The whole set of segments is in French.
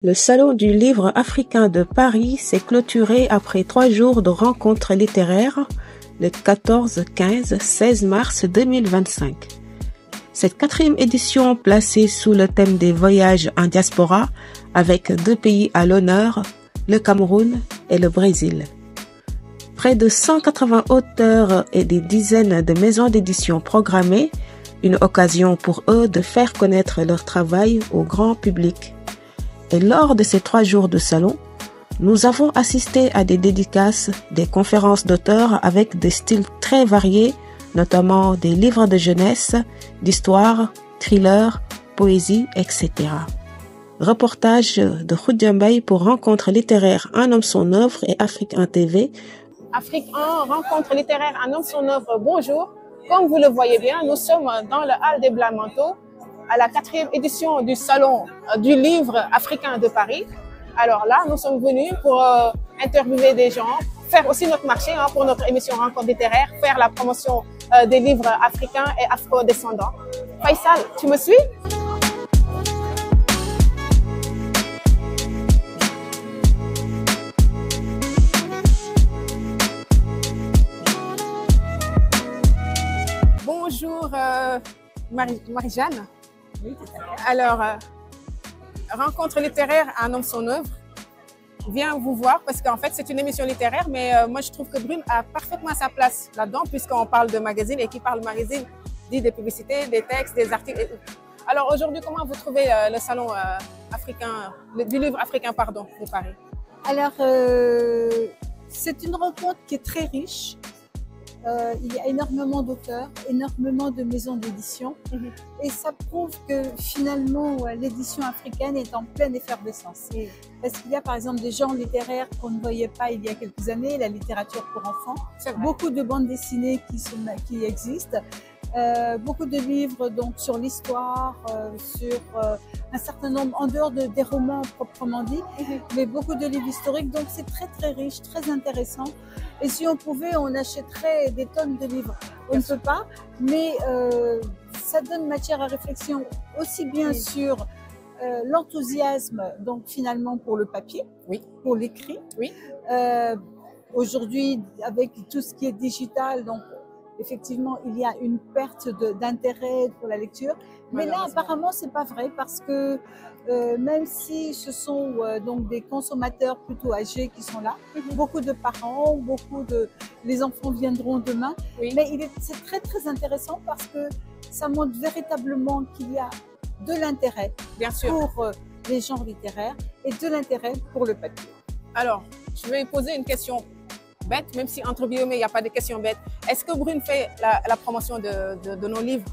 Le Salon du livre africain de Paris s'est clôturé après 3 jours de rencontres littéraires le 14, 15, 16 mars 2025. Cette 4e édition placée sous le thème des voyages en diaspora avec 2 pays à l'honneur, le Cameroun et le Brésil. Près de 180 auteurs et des dizaines de maisons d'édition programmées, une occasion pour eux de faire connaître leur travail au grand public. Et lors de ces 3 jours de salon, nous avons assisté à des dédicaces, des conférences d'auteurs avec des styles très variés, notamment des livres de jeunesse, d'histoire, thrillers, poésie, etc. Reportage de Khoudia Mbaye pour Rencontre littéraire Un homme son œuvre et Afrique 1 TV. Afrique 1, Rencontre littéraire Un homme son œuvre, bonjour. Comme vous le voyez bien, nous sommes dans le hall des Blancs-Manteaux à la 4e édition du Salon du livre africain de Paris. Alors là, nous sommes venus pour interviewer des gens, faire aussi notre marché pour notre émission Rencontre littéraire, faire la promotion des livres africains et afro-descendants. Faisal, tu me suis? Bonjour Marie-Jeanne. Oui, alors, Rencontre littéraire Un homme son œuvre vient vous voir parce qu'en fait c'est une émission littéraire, mais moi je trouve que Brune a parfaitement sa place là-dedans puisqu'on parle de magazine et qui parle magazine dit des publicités, des textes, des articles. Alors aujourd'hui, comment vous trouvez le salon africain, du livre africain pardon, de Paris? Alors, c'est une rencontre qui est très riche. Il y a énormément d'auteurs, énormément de maisons d'édition et ça prouve que finalement l'édition africaine est en pleine effervescence. Parce qu'il y a par exemple des genres littéraires qu'on ne voyait pas il y a quelques années, la littérature pour enfants, beaucoup de bandes dessinées qui existent, beaucoup de livres donc sur l'histoire, sur un certain nombre, en dehors des romans proprement dit, mais beaucoup de livres historiques, donc c'est très très riche, très intéressant. Et si on pouvait, on achèterait des tonnes de livres. On ne peut pas, mais ça donne matière à réflexion aussi bien sur l'enthousiasme, donc finalement pour le papier, pour l'écrit. Aujourd'hui, avec tout ce qui est digital, donc effectivement, il y a une perte d'intérêt pour la lecture. Mais là, apparemment, c'est pas vrai parce que même si ce sont donc des consommateurs plutôt âgés qui sont là, beaucoup de parents, les enfants viendront demain. Mais c'est très très intéressant parce que ça montre véritablement qu'il y a de l'intérêt pour les genres littéraires et de l'intérêt pour le papier. Alors, je vais poser une question bête, même si entre guillemets, il n'y a pas de questions bêtes. Est-ce que Brune fait la promotion de nos livres?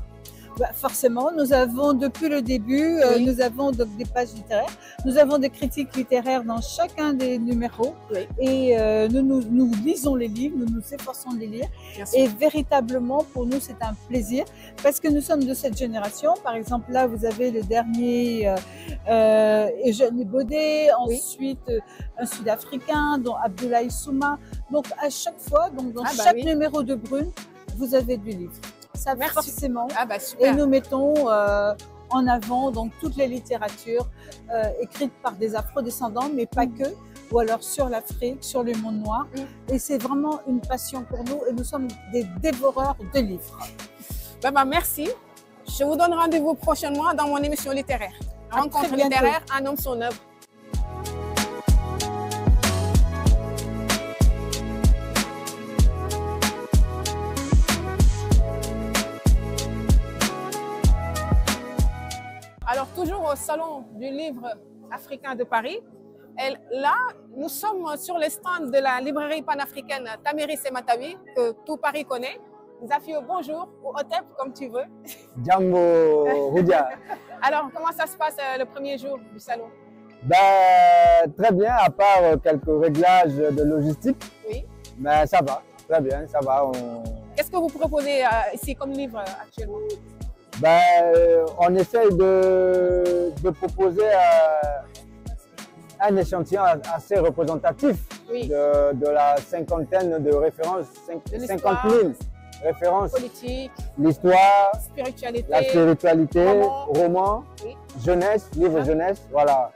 Forcément, nous avons depuis le début, nous avons donc des pages littéraires, nous avons des critiques littéraires dans chacun des numéros et nous lisons les livres, nous nous efforçons de les lire et véritablement pour nous c'est un plaisir parce que nous sommes de cette génération. Par exemple là vous avez le dernier Eugène Baudet, ensuite un Sud-Africain dont Abdoulaye Souma. Donc à chaque fois, donc dans chaque numéro de Brune, vous avez du livre. Ça, forcément. Et nous mettons en avant donc toutes les littératures écrites par des afro-descendants, mais pas que, ou alors sur l'Afrique, sur le monde noir. Et c'est vraiment une passion pour nous et nous sommes des dévoreurs de livres. Merci. Je vous donne rendez-vous prochainement dans mon émission littéraire. Rencontre littéraire Un homme son œuvre. Alors, toujours au Salon du livre africain de Paris. Et là, nous sommes sur le stand de la librairie panafricaine Tamiris et Matawi, que tout Paris connaît. Zafio, bonjour, ou Otep, comme tu veux. Django, Roudia. Alors, comment ça se passe le premier jour du salon? Très bien, à part quelques réglages de logistique. Mais ça va, très bien, ça va. Qu'est-ce que vous proposez ici comme livre actuellement? On essaye de proposer un échantillon assez représentatif de la cinquantaine de références, 50 000 références. Politique, l'histoire, spiritualité, la spiritualité, roman, jeunesse, livre jeunesse, voilà.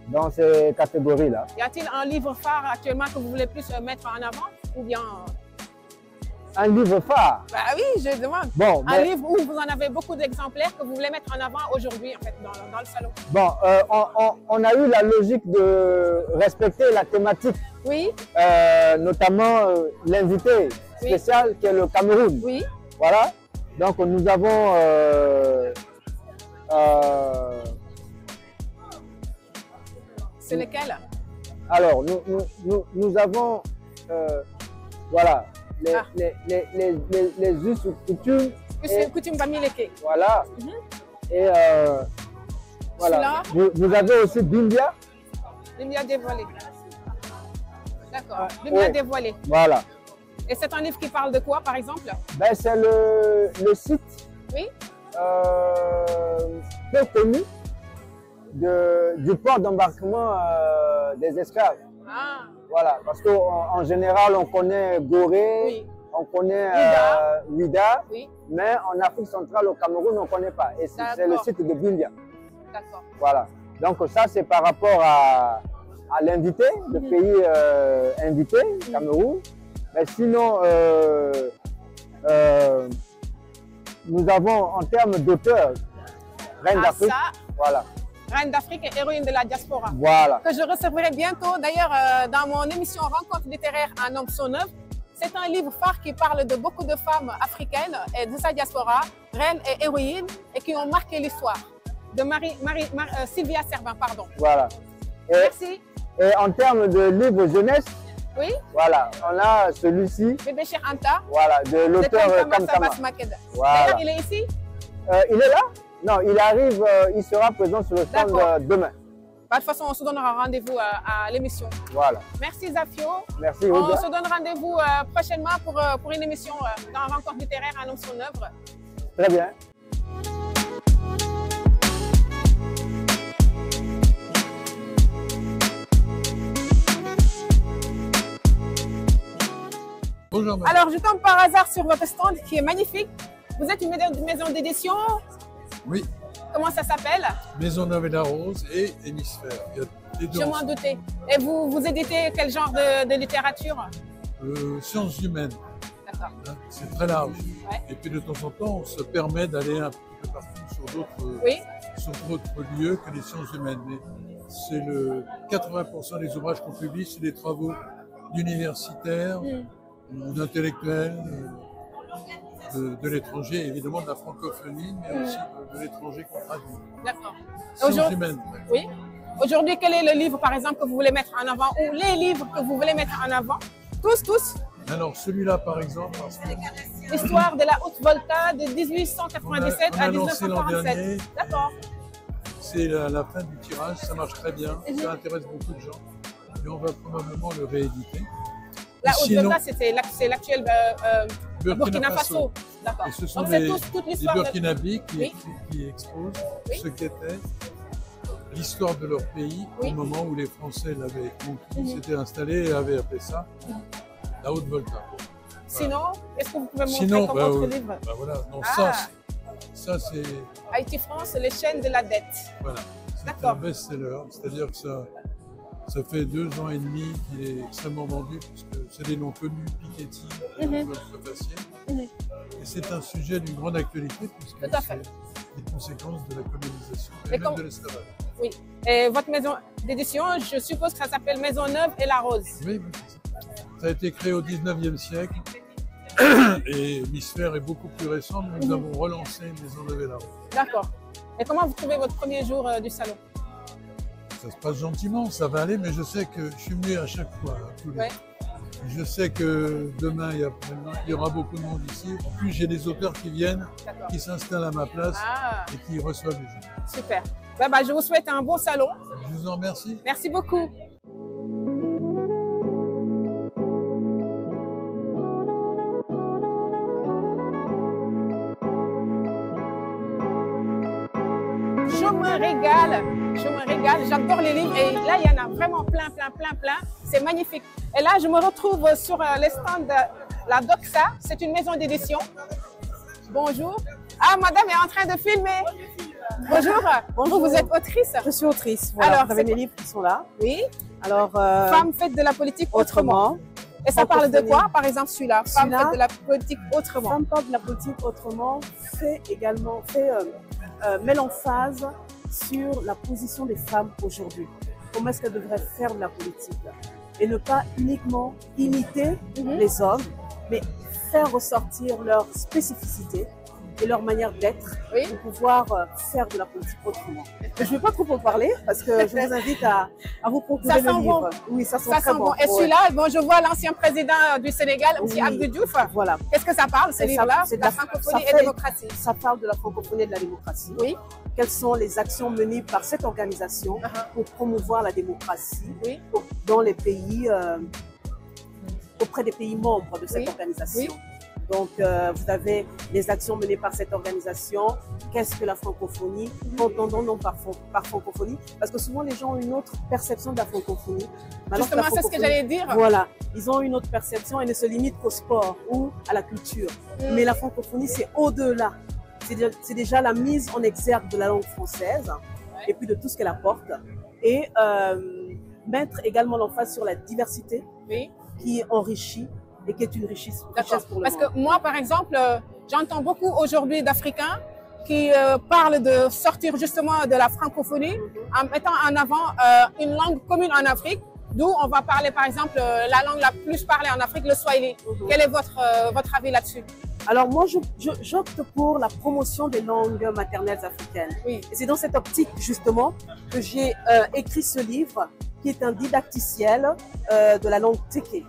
dans ces catégories-là. Y a-t-il un livre phare actuellement que vous voulez plus mettre en avant ou bien Un livre phare? Bah oui, je demande. Bon, un livre où vous en avez beaucoup d'exemplaires que vous voulez mettre en avant aujourd'hui en fait dans le salon. Bon, on a eu la logique de respecter la thématique. Oui. Notamment l'invité spécial qui est le Cameroun. Oui. Voilà. Donc nous avons c'est lequel? Alors nous avons voilà les us ou coutumes. Us coutumes Bamileke. Voilà. Et voilà. Vous avez aussi Bimbia. Bimbia dévoilé. D'accord. Bimbia dévoilé. Voilà. Et c'est un livre qui parle de quoi, par exemple? Ben, c'est le site peu connu du port d'embarquement des esclaves. Ah. Voilà, parce qu'en général, on connaît Gorée, on connaît Ouida, mais en Afrique centrale, au Cameroun, on ne connaît pas. Et c'est le site de Bimbia. D'accord. Voilà. Donc ça, c'est par rapport à l'invité, le pays invité, Cameroun. Mais sinon, nous avons en termes d'auteurs, Reine d'Afrique. Voilà. Reine d'Afrique et héroïne de la diaspora. Voilà. Que je recevrai bientôt. D'ailleurs, dans mon émission Rencontre littéraire Un homme son œuvre, c'est un livre phare qui parle de beaucoup de femmes africaines et de sa diaspora, reines et héroïnes, et qui ont marqué l'histoire. De Sylvia Servin, pardon. Voilà. Merci. Et en termes de livre jeunesse, oui. Voilà, on a celui-ci. Bébé Cheikh Anta. Voilà, de l'auteur Kamkama. Voilà. D'ailleurs, il est ici? Il est là? Non, il arrive, il sera présent sur le stand demain. De toute façon, on se donnera rendez-vous à l'émission. Voilà. Merci Zafio. Merci. On se donne rendez-vous prochainement pour une émission dans Rencontre littéraire Un homme son œuvre. Très bien. Bonjour, alors, je tombe par hasard sur votre stand qui est magnifique. Vous êtes une maison d'édition? Oui. Comment ça s'appelle? Maisonneuve et la Rose et Hémisphère. Je m'en doutais. Et vous éditez quel genre de littérature? Sciences humaines. D'accord. C'est très large. Ouais. Et puis de temps en temps, on se permet d'aller un peu partout sur d'autres lieux que les sciences humaines. Mais c'est 80% des ouvrages qu'on publie, c'est des travaux d'universitaires, d'intellectuels, de l'étranger, évidemment de la francophonie, mais aussi de l'étranger qu'on traduit. D'accord. Sciences humaines. Oui. Aujourd'hui, quel est le livre, par exemple, que vous voulez mettre en avant, ou les livres que vous voulez mettre en avant? Tous? Alors, celui-là, par exemple. L'histoire de la Haute-Volta de 1897 à 1947. D'accord. C'est la fin du tirage, ça marche très bien, ça intéresse beaucoup de gens. Et on va probablement le rééditer. La Haute-Volta, c'est l'actuel Burkina Faso. Et ce sont des Burkinabés qui exposent ce qu'était l'histoire de leur pays au moment où les Français l'avaient conquis, s'étaient installés et avaient appelé ça la Haute-Volta. Sinon, est-ce que vous pouvez montrer comme autre livre? Voilà, donc ça c'est... Haïti France, les chaînes de la dette. Voilà, c'est un best-seller, c'est-à-dire que ça fait 2 ans et demi qu'il est extrêmement vendu, puisque c'est des noms connus, Piketty, Fassier. Et c'est un sujet d'une grande actualité, puisque c'est les conséquences de la colonisation et même de l'esclavage. Oui. Et votre maison d'édition, je suppose que ça s'appelle Maisonneuve et la Rose. Oui, ça a été créé au 19e siècle. Et Hémisphère est beaucoup plus récent, mais nous avons relancé Maisonneuve et la Rose. D'accord. Et comment vous trouvez votre premier jour du salon? Ça se passe gentiment, ça va aller, mais je sais que je suis venu à chaque fois. Je sais que demain et après-demain, il y aura beaucoup de monde ici. En plus, j'ai des auteurs qui viennent, qui s'installent à ma place et qui reçoivent les gens. Super. Je vous souhaite un bon salon. Je vous en remercie. Merci beaucoup. Je me régale, j'adore les livres et là il y en a vraiment plein. C'est magnifique. Et là je me retrouve sur les stands de la Doxa, c'est une maison d'édition. Bonjour. Ah, madame est en train de filmer. Bonjour. Bonjour. Vous êtes autrice? Je suis autrice. Voilà, alors, vous avez mes livres qui sont là. Oui. Alors, Femme faites de la politique autrement. Et ça parle de quoi, par exemple, celui-là? Femme fait de la politique autrement. Femme parle de la politique autrement met l'emphase sur la position des femmes aujourd'hui. Comment est-ce qu'elles devraient faire de la politique? Et ne pas uniquement imiter les hommes, mais faire ressortir leur spécificité et leur manière d'être pour pouvoir faire de la politique autrement. Je ne vais pas trop en parler parce que je vous invite à vous procurer le livre. Bon. Oui, ça sent très bon. bon. Et celui-là, bon, je vois l'ancien président du Sénégal, M. Abdou Diouf. Voilà. Qu'est-ce que ça parle, ce livre-là? C'est de la francophonie et de la démocratie. Ça parle de la francophonie et de la démocratie. Oui. Quelles sont les actions menées par cette organisation pour promouvoir la démocratie dans les pays, auprès des pays membres de cette organisation. Donc, vous avez les actions menées par cette organisation. Qu'est-ce que la francophonie? Qu'entendons-nous par francophonie? Parce que souvent, les gens ont une autre perception de la francophonie. Justement, c'est ce que j'allais dire. Voilà. Ils ont une autre perception et ne se limitent qu'au sport ou à la culture. Mais la francophonie, c'est au-delà. C'est déjà la mise en exergue de la langue française et puis de tout ce qu'elle apporte. Et mettre également l'emphase sur la diversité qui enrichit et qui est une richesse pour le Parce monde. que moi, par exemple, j'entends beaucoup aujourd'hui d'Africains qui parlent de sortir justement de la francophonie en mettant en avant une langue commune en Afrique, d'où on va parler par exemple la langue la plus parlée en Afrique, le Swahili. Quel est votre avis là-dessus? Alors moi, j'opte pour la promotion des langues maternelles africaines. Et c'est dans cette optique justement que j'ai écrit ce livre qui est un didacticiel de la langue Téké.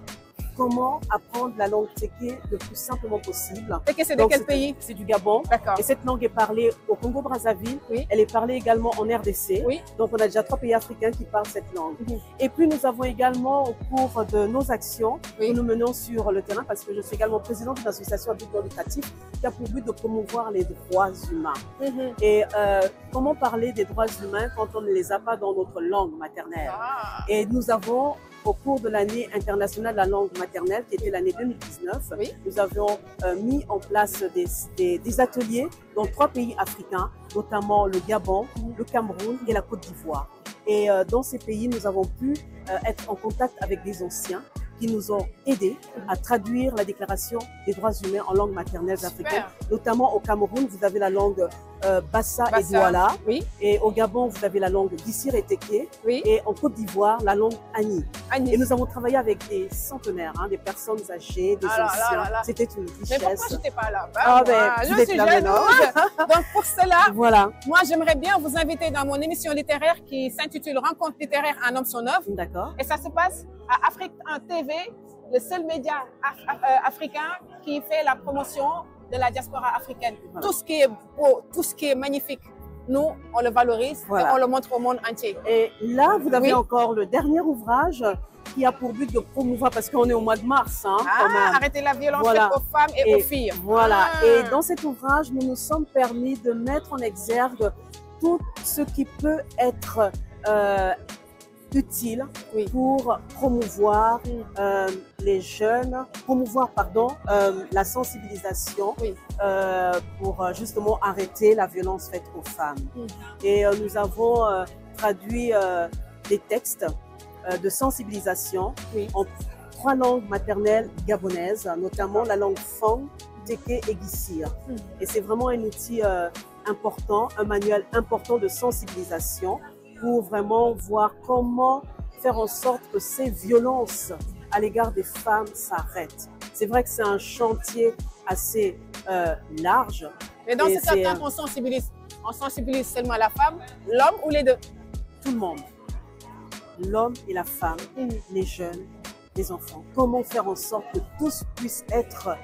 Comment apprendre la langue Téké le plus simplement possible. Téké, c'est de quel pays? C'est du Gabon. Et cette langue est parlée au Congo-Brazzaville. Elle est parlée également en RDC. Donc, on a déjà 3 pays africains qui parlent cette langue. Et puis, nous avons également, au cours de nos actions que nous menons sur le terrain, parce que je suis également présidente d'une association à but non lucratif qui a pour but de promouvoir les droits humains. Et comment parler des droits humains quand on ne les a pas dans notre langue maternelle? Et nous avons, au cours de l'année internationale de la langue maternelle, qui était l'année 2019, nous avions mis en place des ateliers dans 3 pays africains, notamment le Gabon, le Cameroun et la Côte d'Ivoire. Et dans ces pays, nous avons pu être en contact avec des anciens qui nous ont aidés à traduire la déclaration des droits humains en langue maternelle africaine. Notamment au Cameroun, vous avez la langue Bassa et Douala. Et au Gabon, vous avez la langue Gissir et Téké. Et en Côte d'Ivoire, la langue Ani. Et nous avons travaillé avec des centenaires, des personnes âgées, des anciens. C'était une richesse. Mais pourquoi je n'étais pas là? Je suis jalouse. Donc pour cela, moi j'aimerais bien vous inviter dans mon émission littéraire qui s'intitule Rencontre littéraire, un homme son œuvre. D'accord. Et ça se passe à Afrique 1 TV, le seul média africain qui fait la promotion de la diaspora africaine. Tout ce qui est beau, tout ce qui est magnifique, nous, on le valorise et on le montre au monde entier. Et là, vous avez encore le dernier ouvrage qui a pour but de promouvoir, parce qu'on est au mois de mars. Arrêter la violence faite aux femmes et aux filles. Et dans cet ouvrage, nous nous sommes permis de mettre en exergue tout ce qui peut être utile pour promouvoir les jeunes, la sensibilisation pour justement arrêter la violence faite aux femmes. Et nous avons traduit des textes de sensibilisation en 3 langues maternelles gabonaises, notamment la langue Fang, Téké et Gissir. Et c'est vraiment un outil important, un manuel important de sensibilisation pour vraiment voir comment faire en sorte que ces violences à l'égard des femmes s'arrêtent. C'est vrai que c'est un chantier assez large. Mais dans ce cas, quand on sensibilise seulement la femme, l'homme ou les deux? Tout le monde. L'homme et la femme, les jeunes, les enfants. Comment faire en sorte que tous puissent être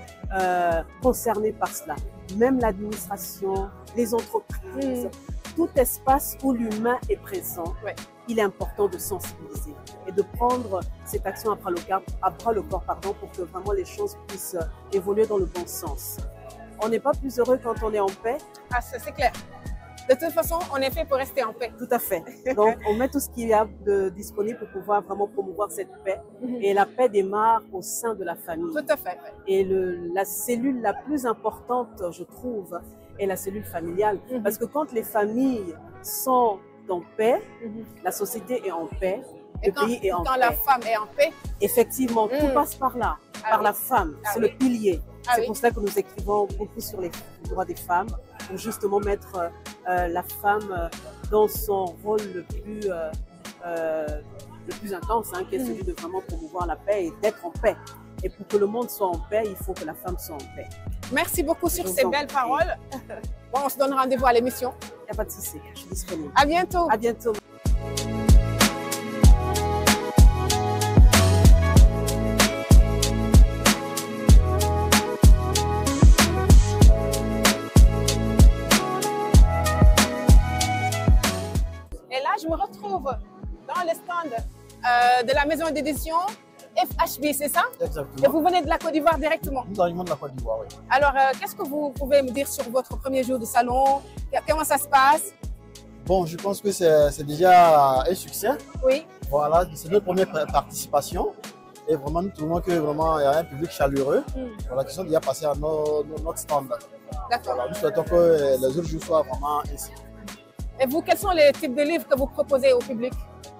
concernés par cela? Même l'administration, les entreprises, tout espace où l'humain est présent, il est important de sensibiliser et de prendre cette action à bras le corps, pour que vraiment les choses puissent évoluer dans le bon sens. On n'est pas plus heureux quand on est en paix. Ah, c'est clair. De toute façon, on est fait pour rester en paix. Tout à fait. Donc, on met tout ce qu'il y a de disponible pour pouvoir vraiment promouvoir cette paix. Et la paix démarre au sein de la famille. Tout à fait. Et la cellule la plus importante, je trouve, et la cellule familiale. Parce que quand les familles sont en paix, la société est en paix, le pays est en paix. Quand la femme est en paix, effectivement, tout passe par là, par la femme. C'est le pilier. C'est pour ça que nous écrivons beaucoup sur les droits des femmes, pour justement mettre la femme dans son rôle le plus intense, hein, qui est celui de vraiment promouvoir la paix et d'être en paix. Et pour que le monde soit en paix, il faut que la femme soit en paix. Merci beaucoup sur ces belles paroles. Bon, on se donne rendez-vous à l'émission. Il n'y a pas de souci, je suis disponible. À bientôt. À bientôt. Et là, je me retrouve dans le stand de la maison d'édition FHB, c'est ça? Exactement. Et vous venez de la Côte d'Ivoire directement? Nous arrivons de la Côte d'Ivoire, oui. Alors, qu'est-ce que vous pouvez me dire sur votre premier jour de salon? Comment ça se passe? Bon, je pense que c'est déjà un succès. Oui. Voilà, c'est notre première participation. Et vraiment, nous trouvons que vraiment il y a un public chaleureux. Voilà, la question déjà passée à notre stand. D'accord. Voilà, nous souhaitons que les autres jours soient vraiment ainsi. Et vous, quels sont les types de livres que vous proposez au public?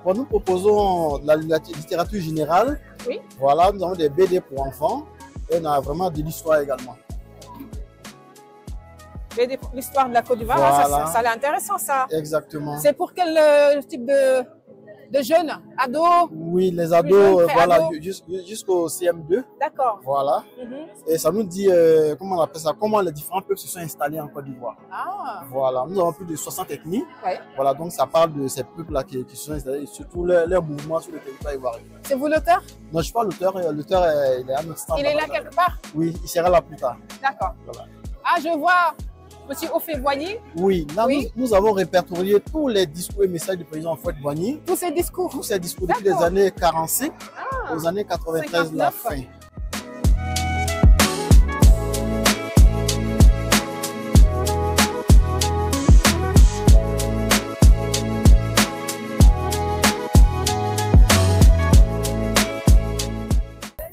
Bon, nous proposons de la littérature générale. Oui. Voilà, nous avons des BD pour enfants et on a vraiment de l'histoire également. L'histoire de la Côte d'Ivoire, voilà. Ça a l'air intéressant ça. Exactement. C'est pour quel type de jeunes? Ados? Oui, les ados, jeunes, voilà, jusqu'au CM2. D'accord. Voilà. Et ça nous dit, comment on appelle ça, comment les différents peuples se sont installés en Côte d'Ivoire. Ah. Voilà, nous avons plus de 60 ethnies. Ouais. Voilà, donc ça parle de ces peuples-là qui se sont installés, et surtout leurs mouvements sur le territoire ivoirien. C'est vous l'auteur? Non, je ne suis pas l'auteur, l'auteur il est à notre stand. Il est là quelque part? Oui, il sera là plus tard. D'accord. Voilà. Ah, je vois Monsieur Houphouët-Boigny. Oui, là, Oui. Nous avons répertorié tous les discours et messages du président Houphouët-Boigny. Tous ces discours. Tous ces discours depuis les années 45 aux années 93, 59. la fin.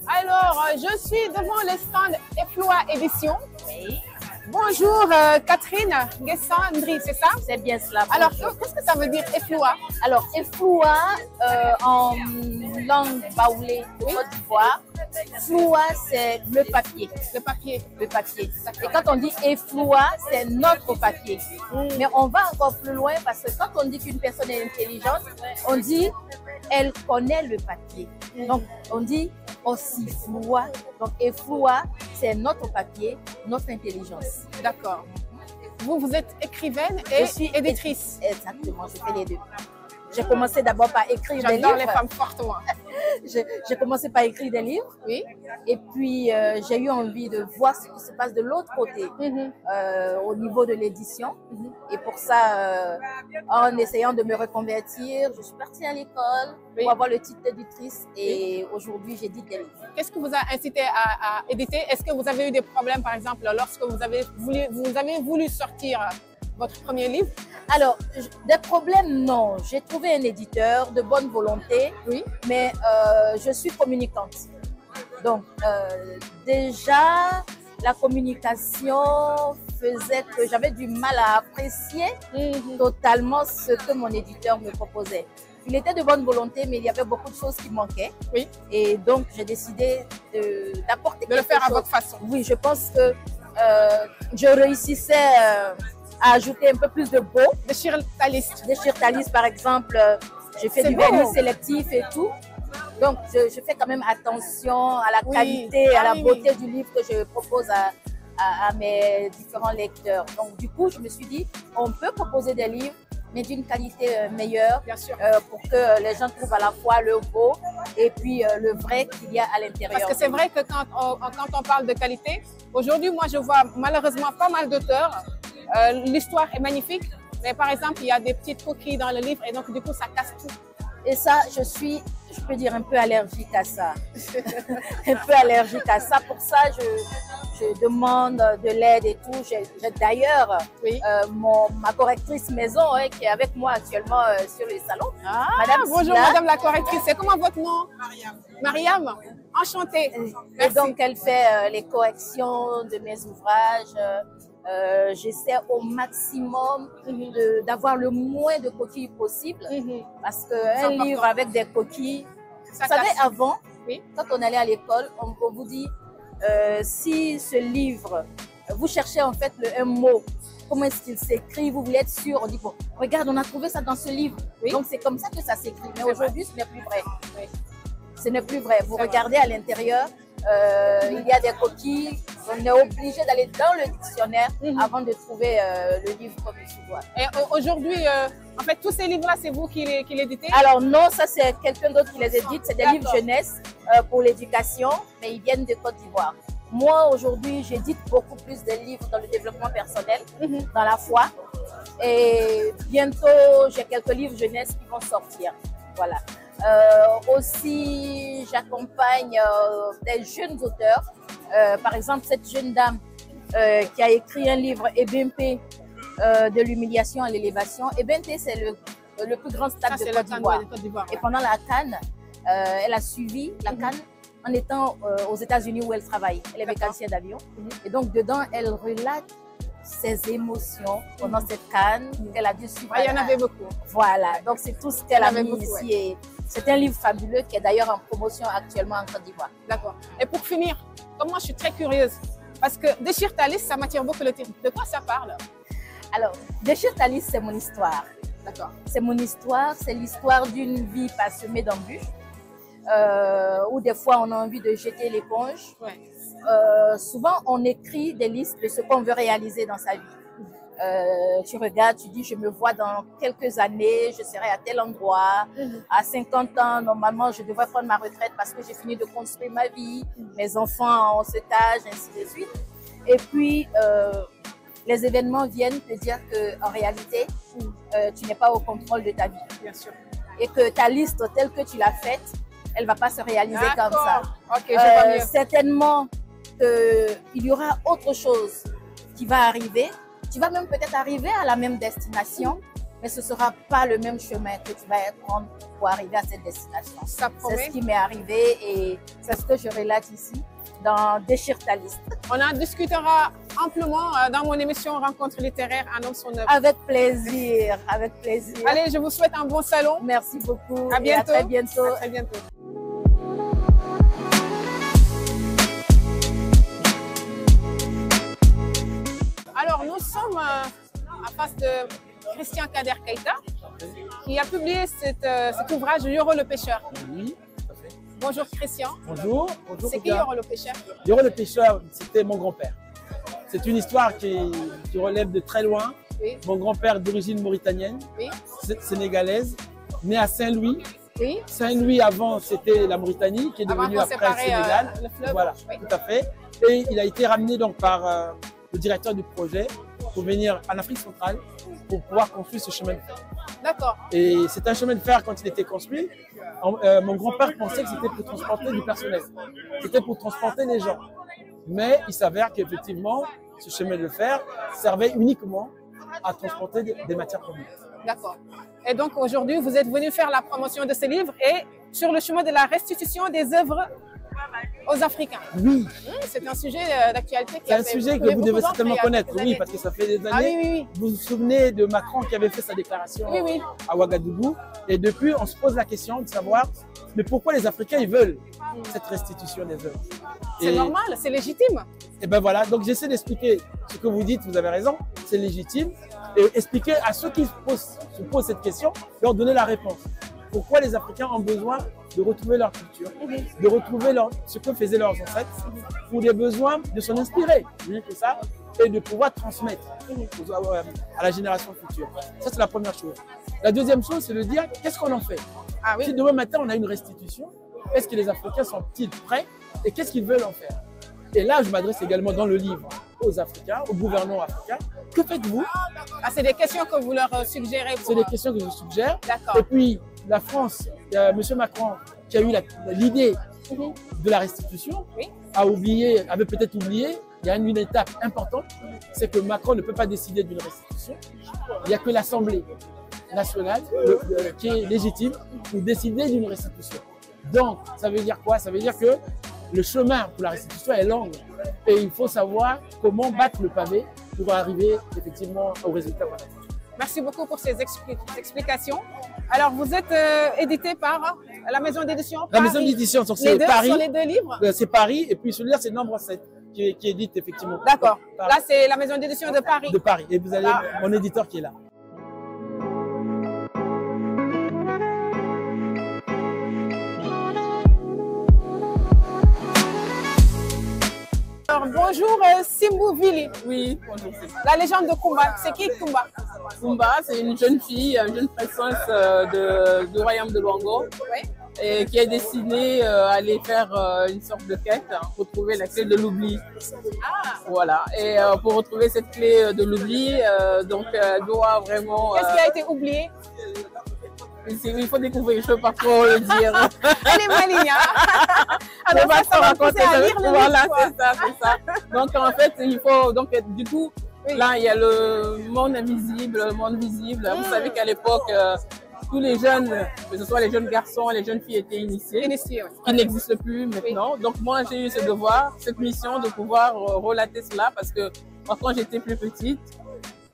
Alors, je suis devant le stand Efloa Édition. Oui. Bonjour Catherine Guessandri, c'est ça? C'est bien cela. Alors, qu'est-ce que ça veut dire Efloa? Alors, Efloa, en langue baoulée de Côte d'Ivoire, Floa, c'est le papier. Le papier. Le papier. Et quand on dit Efloa, c'est notre papier. Mais on va encore plus loin parce que quand on dit qu'une personne est intelligente, on dit elle connaît le papier. Donc, on dit aussi Floa. Donc, Efloa, c'est notre papier, notre intelligence. D'accord. Vous êtes écrivaine et je suis éditrice. Exactement, je fais les deux. J'ai commencé d'abord par écrire des livres. J'adore les femmes fortes, moi. J'ai commencé par écrire des livres. Oui. Et puis, j'ai eu envie de voir ce qui se passe de l'autre côté, au niveau de l'édition. Et pour ça, en essayant de me reconvertir, je suis partie à l'école pour avoir le titre d'éditrice. Et aujourd'hui, j'édite des livres. Qu'est-ce que vous a incité à éditer? Est-ce que vous avez eu des problèmes, par exemple, lorsque vous avez voulu sortir votre premier livre? Alors, des problèmes, non. J'ai trouvé un éditeur de bonne volonté, oui, mais je suis communicante. Donc, déjà, la communication faisait que j'avais du mal à apprécier totalement ce que mon éditeur me proposait. Il était de bonne volonté, mais il y avait beaucoup de choses qui manquaient. Oui. Et donc, j'ai décidé d'apporter quelque chose. De le faire à votre façon. Oui, je pense que je réussissais à ajouter un peu plus de beau. Des shirtalis. Des shirtalis, par exemple. J'ai fait du vernis sélectif et tout. Donc, je fais quand même attention à la qualité, à la beauté du livre que je propose à mes différents lecteurs. Donc, du coup, je me suis dit, on peut proposer des livres, mais d'une qualité meilleure, bien sûr, pour que les gens trouvent à la fois le beau et puis le vrai qu'il y a à l'intérieur. Parce que c'est vrai que quand on parle de qualité, aujourd'hui, moi, je vois malheureusement pas mal d'auteurs. L'histoire est magnifique, mais par exemple, il y a des petites coquilles dans le livre et donc, du coup, ça casse tout. Et ça, je peux dire, un peu allergique à ça. Un peu allergique à ça. Pour ça, je demande de l'aide et tout. J'ai d'ailleurs ma correctrice maison qui est avec moi actuellement sur le salon. Ah, bonjour Madame la correctrice. C'est comment votre nom? Mariam. Mariam, enchantée. Et donc, elle fait les corrections de mes ouvrages. j'essaie au maximum d'avoir le moins de coquilles possible. Parce qu'un livre avec des coquilles, vous savez, avant, quand on allait à l'école, on vous dit, si ce livre, vous cherchez en fait un mot, comment est-ce qu'il s'écrit, vous voulez être sûr, on dit, bon, regarde, on a trouvé ça dans ce livre. Donc c'est comme ça que ça s'écrit. Mais aujourd'hui, ce n'est plus vrai. Ce n'est plus vrai. Vous regardez à l'intérieur, il y a des coquilles. On est obligé d'aller dans le dictionnaire avant de trouver le livre comme il se doit. Et aujourd'hui, en fait, tous ces livres-là, c'est vous qui les éditez? Alors non, ça c'est quelqu'un d'autre qui les édite. C'est des livres jeunesse pour l'éducation, mais ils viennent de Côte d'Ivoire. Moi, aujourd'hui, j'édite beaucoup plus de livres dans le développement personnel, dans la foi. Et bientôt, j'ai quelques livres jeunesse qui vont sortir. Voilà. Aussi, j'accompagne des jeunes auteurs. Par exemple, cette jeune dame qui a écrit un livre, Ebempe, de l'humiliation à l'élévation. Ebempe, c'est le plus grand stade de Côte d'Ivoire. Et pendant la CAN, elle a suivi la CAN en étant aux États-Unis où elle travaille. Elle est mécanicienne d'avion. Et donc, dedans, elle relate ses émotions pendant cette CAN qu'elle a dû suivre. Il y en avait beaucoup. Voilà, donc c'est tout ce qu'elle a mis ici. Et c'est un livre fabuleux qui est d'ailleurs en promotion actuellement en Côte d'Ivoire. D'accord. Et pour finir, comme moi je suis très curieuse, parce que Déchire ta liste, ça m'attire beaucoup le titre. De quoi ça parle? Alors, Déchire ta liste, c'est mon histoire. D'accord. C'est mon histoire, c'est l'histoire d'une vie parsemée d'embûches, où des fois on a envie de jeter l'éponge. Souvent, on écrit des listes de ce qu'on veut réaliser dans sa vie. Tu regardes, tu dis, je me vois dans quelques années, je serai à tel endroit. À 50 ans, normalement, je devrais prendre ma retraite parce que j'ai fini de construire ma vie. Mes enfants ont cet âge, ainsi de suite. Et puis, les événements viennent te dire qu'en réalité, tu n'es pas au contrôle de ta vie. Bien sûr. Et que ta liste telle que tu l'as faite, elle ne va pas se réaliser comme ça. Okay, je vois mieux. Certainement, il y aura autre chose qui va arriver. Tu vas même peut-être arriver à la même destination, mais ce ne sera pas le même chemin que tu vas prendre pour arriver à cette destination. C'est ce qui m'est arrivé et c'est ce que je relate ici dans Déchire ta liste. On en discutera amplement dans mon émission Rencontre littéraire Un homme son œuvre. Avec plaisir, avec plaisir. Allez, je vous souhaite un bon salon. Merci beaucoup. À bientôt. Et à très bientôt. À très bientôt. Alors, nous sommes en face de Christian Kader Keïta, qui a publié cet ouvrage Yoro le pêcheur. Oui, tout à fait. Bonjour Christian. Bonjour. Bonjour. C'est qui Yoro le pêcheur? Yoro le pêcheur, c'était mon grand-père. C'est une histoire qui relève de très loin. Oui. Mon grand-père d'origine mauritanienne, sénégalaise, né à Saint-Louis. Oui. Saint-Louis avant, c'était la Mauritanie, qui est devenue après le Sénégal. Le fleuve. Voilà, tout à fait. Et il a été ramené donc par le directeur du projet pour venir en Afrique centrale pour pouvoir construire ce chemin de fer. D'accord. Et c'est un chemin de fer, quand il était construit, mon grand-père pensait que c'était pour transporter du personnel. C'était pour transporter les gens. Mais il s'avère qu'effectivement, ce chemin de fer servait uniquement à transporter des matières premières. D'accord. Et donc aujourd'hui, vous êtes venu faire la promotion de ce livre et sur le chemin de la restitution des œuvres aux Africains. Oui. C'est un sujet d'actualité. C'est un sujet que vous devez certainement connaître, oui, parce que ça fait des années. Vous vous souvenez de Macron qui avait fait sa déclaration à Ouagadougou. Et depuis, on se pose la question de savoir, mais pourquoi les Africains, ils veulent cette restitution des œuvres? C'est normal, c'est légitime. Et ben voilà, donc j'essaie d'expliquer ce que vous dites, vous avez raison, c'est légitime. Et expliquer à ceux qui se posent cette question, leur donner la réponse. Pourquoi les Africains ont besoin de retrouver leur culture, de retrouver ce que faisaient leurs ancêtres, pour des besoins de s'en inspirer, rien que ça, et de pouvoir transmettre à la génération future. Ça, c'est la première chose. La deuxième chose, c'est de dire, qu'est-ce qu'on en fait? Si demain matin, on a une restitution, est-ce que les Africains sont-ils prêts et qu'est-ce qu'ils veulent en faire? Et là, je m'adresse également dans le livre aux Africains, aux gouvernants africains. Que faites-vous? C'est des questions que vous leur suggérez. C'est des questions que je suggère. D'accord. Et puis, la France, il y a M. Macron qui a eu l'idée de la restitution, avait peut-être oublié, il y a une étape importante, c'est que Macron ne peut pas décider d'une restitution. Il n'y a que l'Assemblée nationale qui est légitime pour décider d'une restitution. Donc, ça veut dire quoi? Ça veut dire que le chemin pour la restitution est long et il faut savoir comment battre le pavé pour arriver effectivement au résultat. Merci beaucoup pour ces explications. Alors, vous êtes édité par la maison d'édition Paris. La maison d'édition, c'est Paris. Sur les deux livres. C'est Paris, et puis celui-là, c'est Nombre 7 qui édite effectivement. D'accord. Là, c'est la maison d'édition de Paris. De Paris. Et vous avez mon éditeur qui est là. Alors, bonjour Simbou Vili. Oui, bonjour. La légende de Kumba. C'est qui Kumba? Kumba, c'est une jeune fille, une jeune princesse du royaume de Luango, et qui est destinée à aller faire une sorte de quête pour trouver la clé de l'oubli. Voilà. Et pour retrouver cette clé de l'oubli, donc elle doit vraiment. Qu'est-ce qui a été oublié? Il faut découvrir, je ne peux pas trop le dire. Elle est maligne. Je ne peux pas trop raconter ça. Voilà, c'est ça. Donc en fait, il faut. Donc du coup, là, il y a le monde invisible, le monde visible. Vous savez qu'à l'époque, tous les jeunes, que ce soit les jeunes garçons, les jeunes filles étaient initiés, qui n'existent plus maintenant. Donc moi, j'ai eu ce devoir, cette mission de pouvoir relater cela parce que moi, quand j'étais plus petite,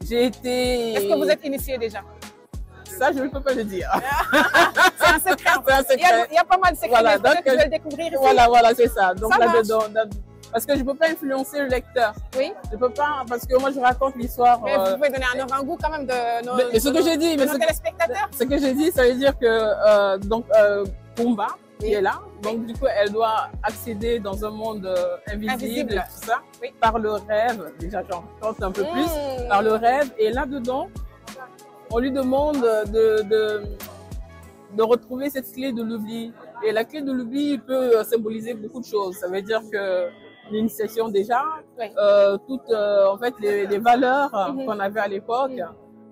j'ai été. Est-ce que vous êtes initiée déjà? Ça, je ne peux pas le dire. C'est un secret. Il y a pas mal de secrets, voilà, donc je vais le découvrir ici. Voilà, c'est ça. Donc là-dedans, parce que je ne peux pas influencer le lecteur. Oui. Je ne peux pas, parce que moi, je raconte l'histoire. Mais vous pouvez donner un avant-goût quand même de nos téléspectateurs. Ce que j'ai dit, ça veut dire que Kumba, qui est là, donc du coup, elle doit accéder dans un monde invisible et tout ça, par le rêve. Déjà, j'en compte un peu plus, par le rêve. Et là-dedans, on lui demande de retrouver cette clé de l'oubli. Et la clé de l'oubli peut symboliser beaucoup de choses. Ça veut dire que l'initiation déjà, toutes en fait les valeurs qu'on avait à l'époque,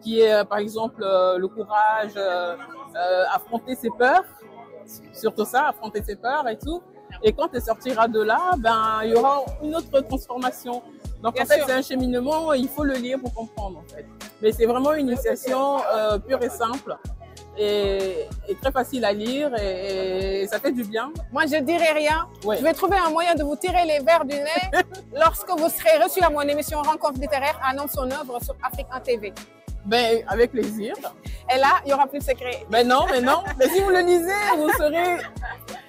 qui est par exemple le courage, affronter ses peurs, surtout ça, affronter ses peurs et tout. Et quand elle sortira de là, ben il y aura une autre transformation. Donc en fait, c'est un cheminement, il faut le lire pour comprendre en fait. Mais c'est vraiment une initiation pure et simple et très facile à lire et ça fait du bien. Moi, je dirais rien. Je vais trouver un moyen de vous tirer les verres du nez lorsque vous serez reçu à mon émission Rencontre littéraire Annonce son œuvre sur Afrique 1 TV. Ben, avec plaisir. Et là, il n'y aura plus de secret. Mais non. Mais si vous le lisez, vous saurez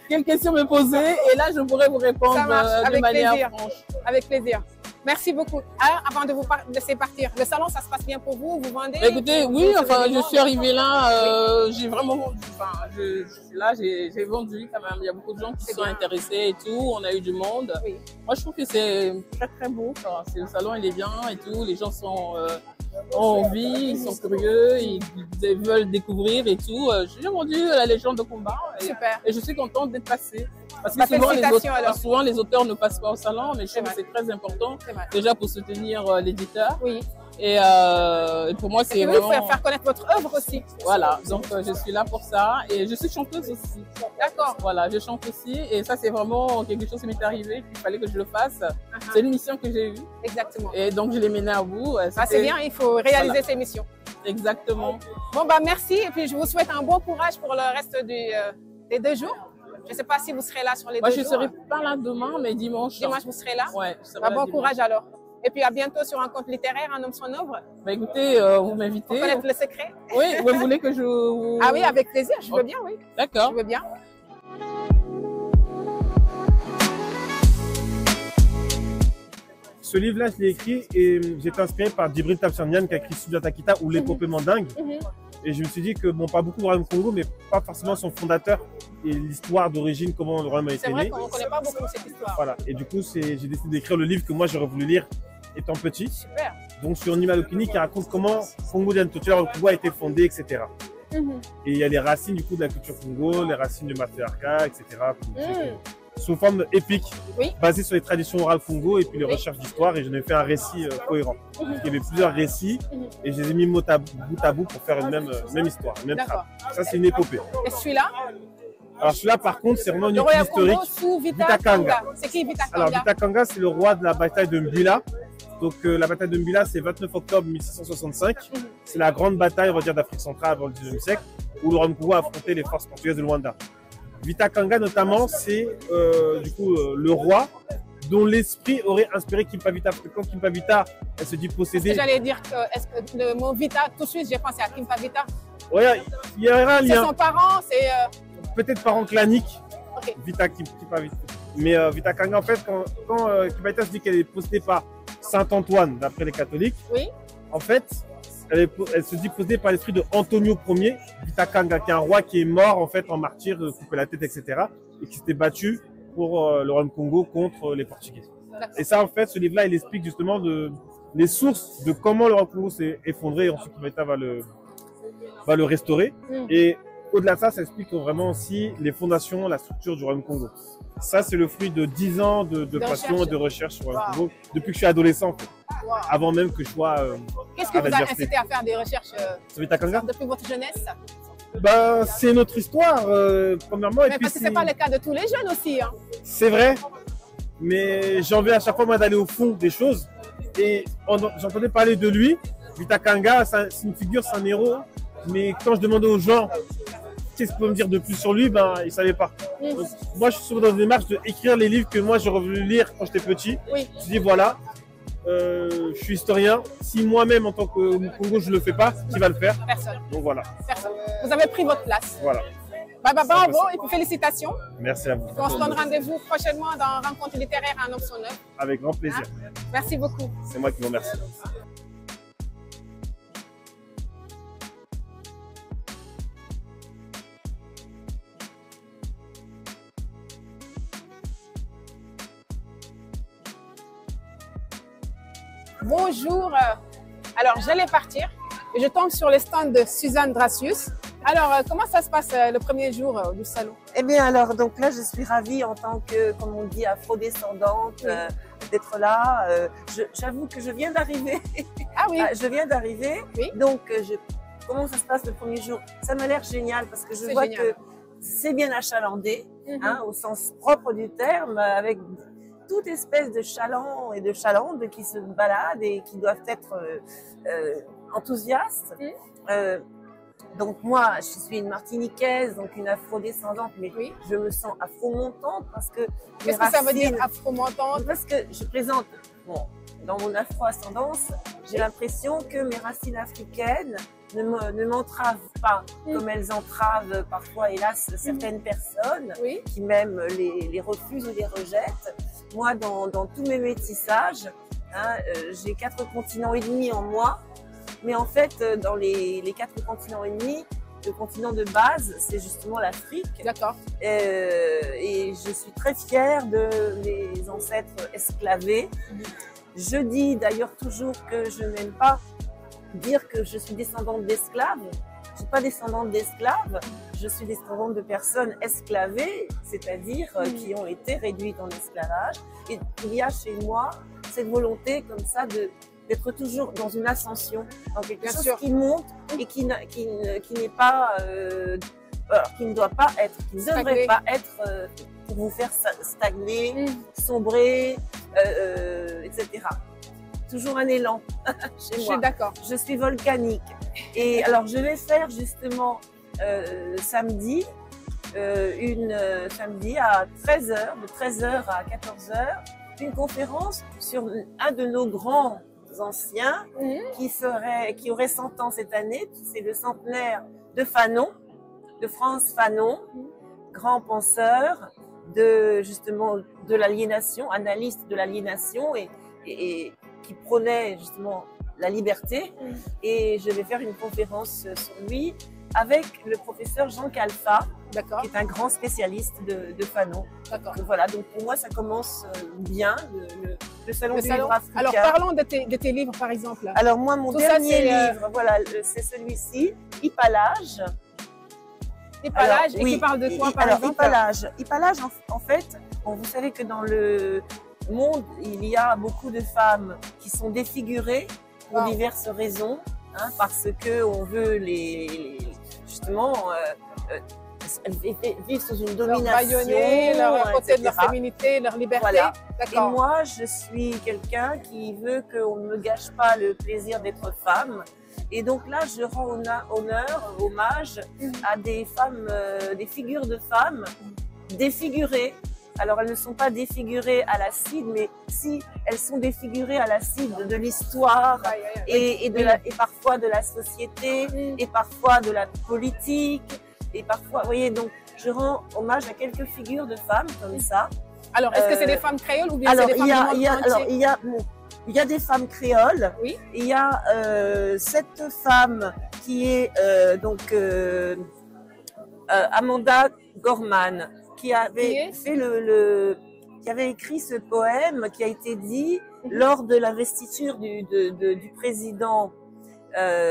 quelles questions me poser et là, je pourrai vous répondre de manière franche. Avec plaisir. Merci beaucoup. Alors, avant de vous laisser partir, le salon, ça se passe bien pour vous? Vous vendez? Écoutez, oui, enfin, je suis arrivée là, j'ai vraiment vendu. Enfin, j'ai vendu quand même. Il y a beaucoup de gens qui sont intéressés et tout. On a eu du monde. Oui. Moi, je trouve que c'est très, très beau. Le salon, il est bien et tout. Les gens sont ont envie, ils sont curieux, ils veulent découvrir et tout. J'ai vendu la légende de Kumba. Super. Et je suis contente d'être passée. Parce que souvent, les auteurs ne passent pas au salon, mais je trouve que c'est très important. Déjà pour soutenir l'éditeur. Oui. Et pour moi, c'est vraiment... Oui, faire connaître votre œuvre aussi. Voilà, donc je suis là pour ça. Et je suis chanteuse aussi. D'accord. Voilà, je chante aussi. Et ça, c'est vraiment quelque chose qui m'est arrivé, qu'il fallait que je le fasse. C'est une mission que j'ai eue. Exactement. Et donc, je l'ai menée à bout. C'est bien, il faut réaliser ces missions. Exactement. Bon, bah merci. Et puis, je vous souhaite un bon courage pour le reste des 2 jours. Je ne sais pas si vous serez là sur les 2 jours. Moi, je ne serai pas là demain, mais dimanche. Dimanche, vous serez là? Ouais, je serai là bon courage alors. Et puis à bientôt sur un compte littéraire, Un homme son œuvre. Bah écoutez, vous m'invitez. Pour connaître le secret. Oui, vous voulez que je vous... Ah oui, avec plaisir, je veux bien, oui. D'accord. Je veux bien. Ce livre-là, je l'ai écrit et j'ai été inspiré par Djibril Tapsanian qui a écrit Soundiata Keita ou L'épopée mandingue. Et je me suis dit que, bon, pas beaucoup de royaume Congo, mais pas forcément son fondateur et l'histoire d'origine, comment le royaume a été né. C'est vrai qu'on ne connaît pas beaucoup cette histoire. Voilà. Et du coup, j'ai décidé d'écrire le livre que moi, j'aurais voulu lire étant petit. Super. Donc, sur Nima Lokini qui raconte comment Congo d'Antotuela au Congo a été fondé, etc. Et il y a les racines, du coup, de la culture Congo, les racines du matriarcat, etc. Sous forme épique, basée sur les traditions orales Congo et puis les recherches d'histoire. Et j'en ai fait un récit cohérent. Il y avait plusieurs récits et je les ai mis bout à bout pour faire une même histoire, une même trame. Ça, c'est une épopée. Et celui-là? Alors celui-là, par contre, c'est vraiment une étude historique. Sous Vita Kanga. C'est qui Vita Kanga? Alors Vita Kanga, c'est le roi de la bataille de Mbila. Donc la bataille de Mbila, c'est 29 octobre 1665. C'est la grande bataille, on va dire, d'Afrique centrale avant le 19e siècle, où le royaume Congo a affronté les forces portugaises de Luanda. Vita Kanga, notamment, c'est du coup le roi dont l'esprit aurait inspiré Kimpa Vita. Parce que quand Kimpa Vita, elle se dit possédée. J'allais dire que, est-ce que le mot Vita, tout de suite, j'ai pensé à Kimpa Vita. Oui, il y aura un lien. C'est son parent, c'est. Peut-être parent clanique. Okay. Vita Kimpa Vita. Mais Vita Kanga, en fait, quand Kimpa Vita se dit qu'elle est possédée par Saint Antoine, d'après les catholiques, oui. En fait, elle se dit possédée par l'esprit de Antonio Ier, Vita Kanga, qui est un roi qui est mort en fait en martyr, coupé la tête, etc. et qui s'était battu pour le royaume Congo contre les Portugais. Et ça, en fait, ce livre-là, il explique justement les sources de comment le royaume Congo s'est effondré et ensuite Kimpa Vita va le restaurer. Et au-delà de ça, ça explique vraiment aussi les fondations, la structure du royaume Congo. Ça, c'est le fruit de 10 ans de passion et de recherche sur le royaume Congo, depuis que je suis adolescent, en fait. Avant même que je sois Qu'est-ce qui vous a incité à faire des recherches depuis votre jeunesse? C'est notre histoire, premièrement. Mais parce que ce n'est pas le cas de tous les jeunes aussi. Hein. C'est vrai, mais j'ai envie à chaque fois d'aller au fond des choses. Et j'entendais parler de lui. Vita Kanga, c'est une figure, c'est un héros. Mais quand je demandais aux gens qu'est-ce qu'on peut me dire de plus sur lui, ils ne savaient pas. Donc, moi, je suis souvent dans une démarche d'écrire les livres que moi j'aurais voulu lire quand j'étais petit. Oui. Je dis voilà, je suis historien. Si moi-même, en tant que Congo, je ne le fais pas, qui va le faire? Personne. Donc voilà. Personne. Vous avez pris votre place. Voilà. Bravo et puis félicitations. Merci à vous. On se donne rendez-vous prochainement dans Rencontre littéraire à Nom-Son-Neuf. Avec grand plaisir. Merci beaucoup. C'est moi qui vous remercie. Bonjour. Alors, j'allais partir et je tombe sur le stand de Suzanne Dracius. Alors, comment ça se passe le premier jour du salon? Eh bien, alors, donc là, je suis ravie en tant que, comme on dit, afro-descendante, d'être là. J'avoue que je viens d'arriver. Ah oui? Je viens d'arriver. Oui. Donc, comment ça se passe le premier jour? Ça m'a l'air génial parce que je vois que c'est bien achalandé, hein, au sens propre du terme, avec toute espèce de chalands et de chalandes qui se baladent et qui doivent être enthousiastes. Donc moi, je suis une Martiniquaise, donc une afro-descendante, mais je me sens afro-montante parce que... Qu'est-ce que ça veut dire afro-montante? Parce que je présente, dans mon afro-ascendance, j'ai l'impression que mes racines africaines ne m'entravent pas, comme elles entravent parfois, hélas, certaines personnes qui même les refusent ou les rejettent. Moi, dans tous mes métissages, hein, j'ai 4 continents et demi en moi, mais en fait, dans les 4 continents et demi, le continent de base, c'est justement l'Afrique. D'accord. Et je suis très fière de mes ancêtres esclavés. Je dis d'ailleurs toujours que je n'aime pas dire que je suis descendante d'esclaves. Je ne suis pas descendante d'esclaves, je suis descendante de personnes esclavées, c'est-à-dire qui ont été réduites en esclavage. Et il y a chez moi cette volonté comme ça d'être toujours dans une ascension, dans quelque chose qui monte et qui n'est pas, qui ne doit pas être, qui ne devrait pas être pour vous faire stagner, sombrer, etc. Toujours un élan chez moi. Je suis d'accord. Je suis volcanique. Et alors, je vais faire justement samedi, samedi à 13h, de 13h à 14h, une conférence sur un de nos grands anciens qui aurait 100 ans cette année. C'est le centenaire de Fanon, de Frantz Fanon, grand penseur justement de l'aliénation, analyste de l'aliénation et qui prônait justement la liberté. Et je vais faire une conférence sur lui avec le professeur Jean Kalfa, qui est un grand spécialiste de Fanon. Donc voilà, donc pour moi ça commence bien, le salon du livre africain. Alors parlons de tes livres par exemple. Alors moi mon dernier livre, voilà, c'est celui-ci, Hypalage. Hypalage, et qui parle de quoi par exemple? Hypalage en fait, vous savez que dans le monde, il y a beaucoup de femmes qui sont défigurées pour diverses raisons, hein, parce que on veut justement vivre sous une domination, leur côté de leur féminité, leur liberté. Voilà. Et moi, je suis quelqu'un qui veut qu'on ne me gâche pas le plaisir d'être femme. Et donc là, je rends hommage à des femmes, des figures de femmes défigurées Alors, elles ne sont pas défigurées à l'acide, mais si elles sont défigurées à l'acide de l'histoire et parfois de la société et parfois de la politique et parfois, vous voyez, donc je rends hommage à quelques figures de femmes comme ça. Alors, est-ce que c'est des femmes créoles ou bien c'est des femmes du monde entier? Il y a des femmes créoles. Oui. Il y a cette femme qui est Amanda Gorman, qui avait fait qui avait écrit ce poème qui a été dit lors de l'investiture du président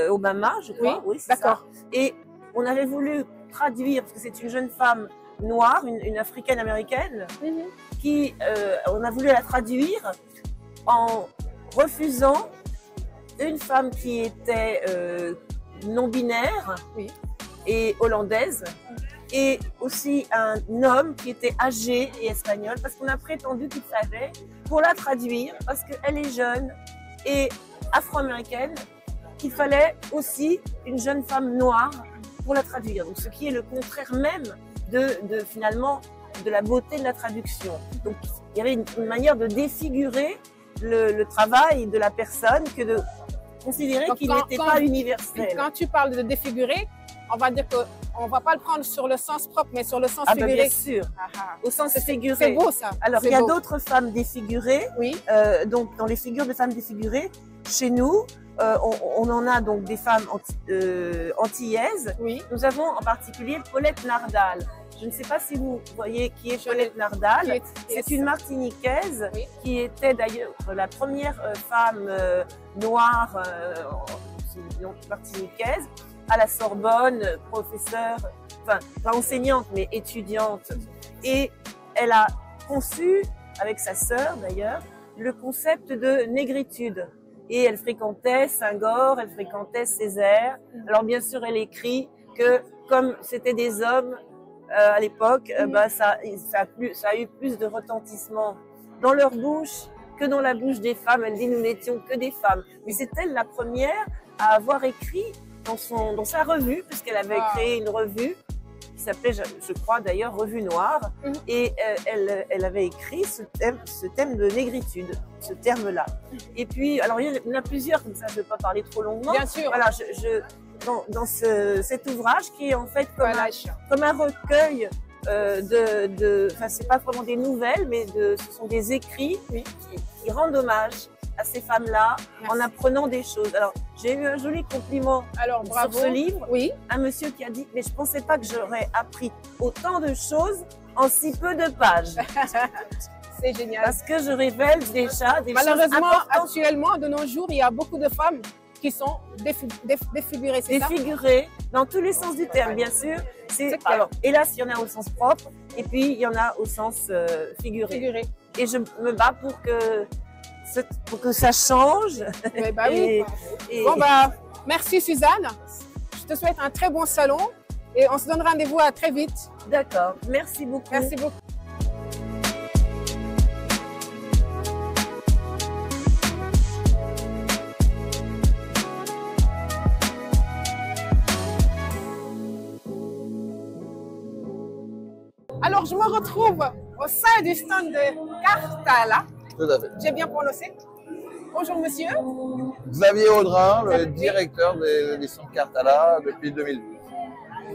Obama, je crois. Oui, c'est ça. Et on avait voulu traduire, parce que c'est une jeune femme noire, une africaine-américaine, qui on a voulu la traduire en refusant une femme qui était non-binaire et hollandaise, et aussi un homme qui était âgé et espagnol, parce qu'on a prétendu qu'il fallait, pour la traduire, parce qu'elle est jeune et afro-américaine, qu'il fallait aussi une jeune femme noire pour la traduire. Donc, ce qui est le contraire même finalement de la beauté de la traduction. Donc, il y avait une manière de défigurer le travail de la personne que de considérer qu'il n'était pas universel. Quand tu parles de défigurer, on va dire qu'on ne va pas le prendre sur le sens propre, mais sur le sens figuré. Bien sûr, au sens figuré. C'est beau ça. Alors, il y a d'autres femmes défigurées. Oui. Donc, dans les figures de femmes défigurées, chez nous, on en a donc des femmes antillaises. Oui. Nous avons en particulier Paulette Nardal. Je ne sais pas si vous voyez qui est Paulette Nardal. C'est une Martiniquaise qui était d'ailleurs la première femme noire martiniquaise à la Sorbonne, professeure, enfin pas enseignante mais étudiante. Et elle a conçu, avec sa sœur d'ailleurs, le concept de négritude. Et elle fréquentait Senghor, elle fréquentait Césaire. Alors bien sûr, elle écrit que comme c'était des hommes à l'époque, ça a eu plus de retentissement dans leur bouche que dans la bouche des femmes. Elle dit nous n'étions que des femmes. Mais c'est elle la première à avoir écrit dans sa revue, puisqu'elle avait créé une revue qui s'appelait, je crois d'ailleurs, Revue Noire, et elle avait écrit ce thème de négritude, ce terme-là. Et puis, alors il y en a plusieurs, comme ça je ne vais pas parler trop longuement. Bien sûr. Voilà, dans cet ouvrage qui est en fait comme un recueil enfin c'est pas vraiment des nouvelles, mais ce sont des écrits qui rendent hommage à ces femmes-là en apprenant des choses. Alors, j'ai eu un joli compliment sur ce livre. Oui. Un monsieur qui a dit « Mais je ne pensais pas que j'aurais appris autant de choses en si peu de pages. » C'est génial. Parce que je révèle déjà des choses Malheureusement, importantes. actuellement, de nos jours, il y a beaucoup de femmes qui sont défigurées, c'est ça? Défigurées, dans tous les sens du terme, bien sûr. Alors, hélas, il y en a au sens propre, et puis il y en a au sens figuré. Et je me bats pour que ça change. Oui. Bon, merci Suzanne. Je te souhaite un très bon salon et on se donne rendez-vous à très vite. D'accord. Merci beaucoup. Merci beaucoup. Alors, je me retrouve au sein du stand de Cartala. Tout à fait. J'ai bien prononcé. Bonjour monsieur. Xavier Audrin, le directeur des éditions Cartala depuis 2012.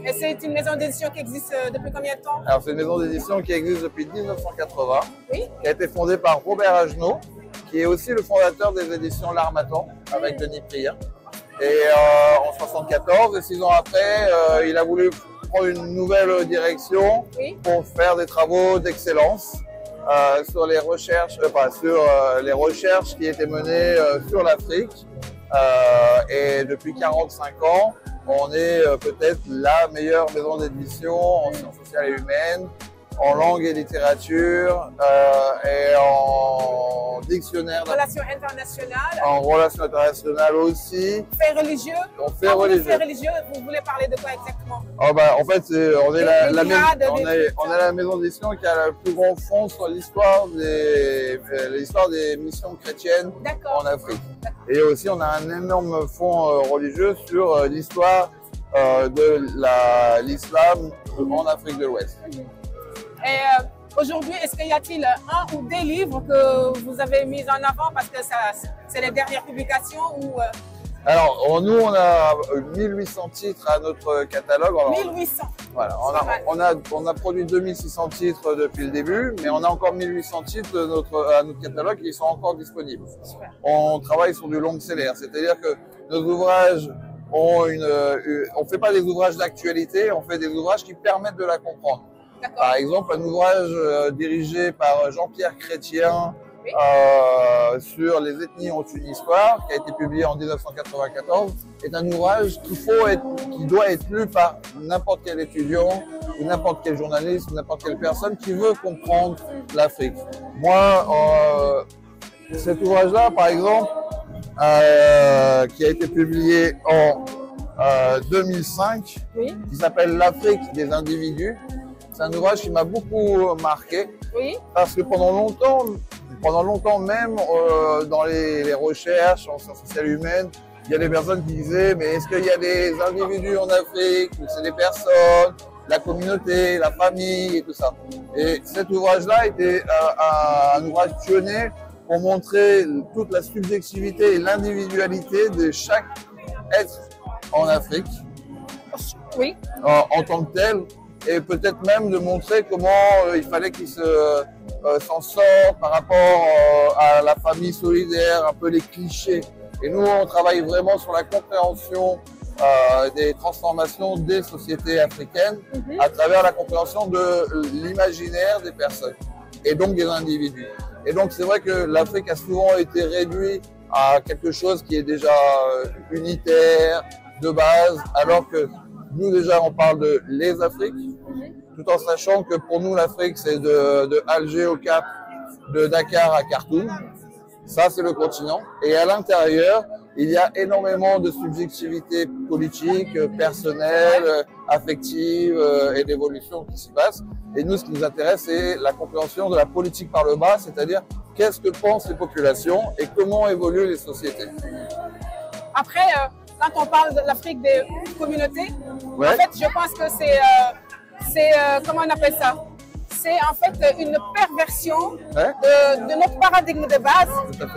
Et c'est une maison d'édition qui existe depuis combien de temps? Alors c'est une maison d'édition qui existe depuis 1980, qui a été fondée par Robert Agenot, qui est aussi le fondateur des éditions L'Harmattan avec Denis Prien. Et en 1974, et 6 ans après, il a voulu prendre une nouvelle direction pour faire des travaux d'excellence. Sur les recherches, les recherches qui étaient menées sur l'Afrique. Et depuis 45 ans, on est peut-être la meilleure maison d'édition en sciences sociales et humaines, en langue et littérature, et en dictionnaire. Relations internationales. En relations internationales aussi. Fait religieux. On fait religieux. Fait religieux, vous voulez parler de quoi exactement? En fait, on est la maison d'édition qui a le plus grand fonds sur l'histoire des missions chrétiennes en Afrique. Et aussi, on a un énorme fonds religieux sur l'histoire de l'islam en Afrique de l'Ouest. Et aujourd'hui, est-ce qu'il y a-t-il un ou des livres que vous avez mis en avant parce que c'est les dernières publications ou Alors, nous, on a 1800 titres à notre catalogue. Alors, 1800. Voilà, on a produit 2600 titres depuis le début, mais on a encore 1800 titres à notre catalogue qui sont encore disponibles. Super. On travaille sur du long-seller, c'est-à-dire que nos ouvrages ont on fait pas des ouvrages d'actualité, on fait des ouvrages qui permettent de la comprendre. Par exemple, un ouvrage dirigé par Jean-Pierre Chrétien, oui. Sur les ethnies ont une histoire, qui a été publié en 1994, est un ouvrage qui doit être lu par n'importe quel étudiant, ou n'importe quel journaliste, ou n'importe quelle personne qui veut comprendre l'Afrique. Moi, cet ouvrage-là, par exemple, qui a été publié en 2005, oui. Qui s'appelle L'Afrique des individus. C'est un ouvrage qui m'a beaucoup marqué, oui. Parce que pendant longtemps même, dans les recherches en sciences sociales humaines, il y a des personnes qui disaient mais est-ce qu'il y a des individus en Afrique, ou c'est des personnes, la communauté, la famille et tout ça. Et cet ouvrage-là était un ouvrage pionnier pour montrer toute la subjectivité et l'individualité de chaque être en Afrique, oui. En tant que tel. Et peut-être même de montrer comment il fallait qu'il s'en sorte par rapport à la famille solidaire, un peu les clichés. Et nous, on travaille vraiment sur la compréhension des transformations des sociétés africaines à travers la compréhension de l'imaginaire des personnes et donc des individus. Et donc c'est vrai que l'Afrique a souvent été réduite à quelque chose qui est déjà unitaire, de base, alors que nous déjà on parle de les Afriques, tout en sachant que pour nous l'Afrique c'est de Alger au Cap, de Dakar à Khartoum, ça c'est le continent. Et à l'intérieur il y a énormément de subjectivité politique, personnelle, affective et d'évolution qui s'y passe. Et nous ce qui nous intéresse c'est la compréhension de la politique par le bas, c'est-à-dire qu'est-ce que pensent les populations et comment évoluent les sociétés. Après, quand on parle de l'Afrique des communautés, ouais. En fait, je pense que c'est comment on appelle ça? C'est en fait une perversion ouais. de notre paradigme de base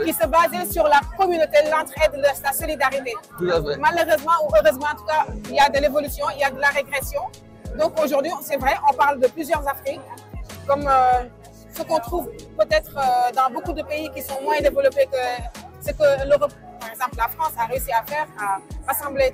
qui se basait sur la communauté, l'entraide, la solidarité. Malheureusement ou heureusement, en tout cas, il y a de l'évolution, il y a de la régression. Donc aujourd'hui, c'est vrai, on parle de plusieurs Afriques, comme ce qu'on trouve peut-être dans beaucoup de pays qui sont moins développés que ce que l'Europe. Par exemple, la France a réussi à faire, à rassembler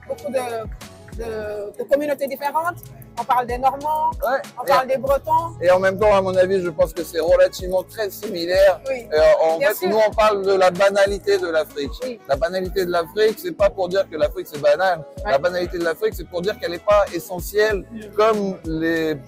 beaucoup de communautés différentes. On parle des Normands, ouais, on parle des Bretons. Et en même temps, à mon avis, je pense que c'est relativement très similaire. Oui, en fait, sûr. Nous, on parle de la banalité de l'Afrique. Oui. La banalité de l'Afrique, c'est pas pour dire que l'Afrique c'est banal. Ouais. La banalité de l'Afrique, c'est pour dire qu'elle n'est pas essentielle comme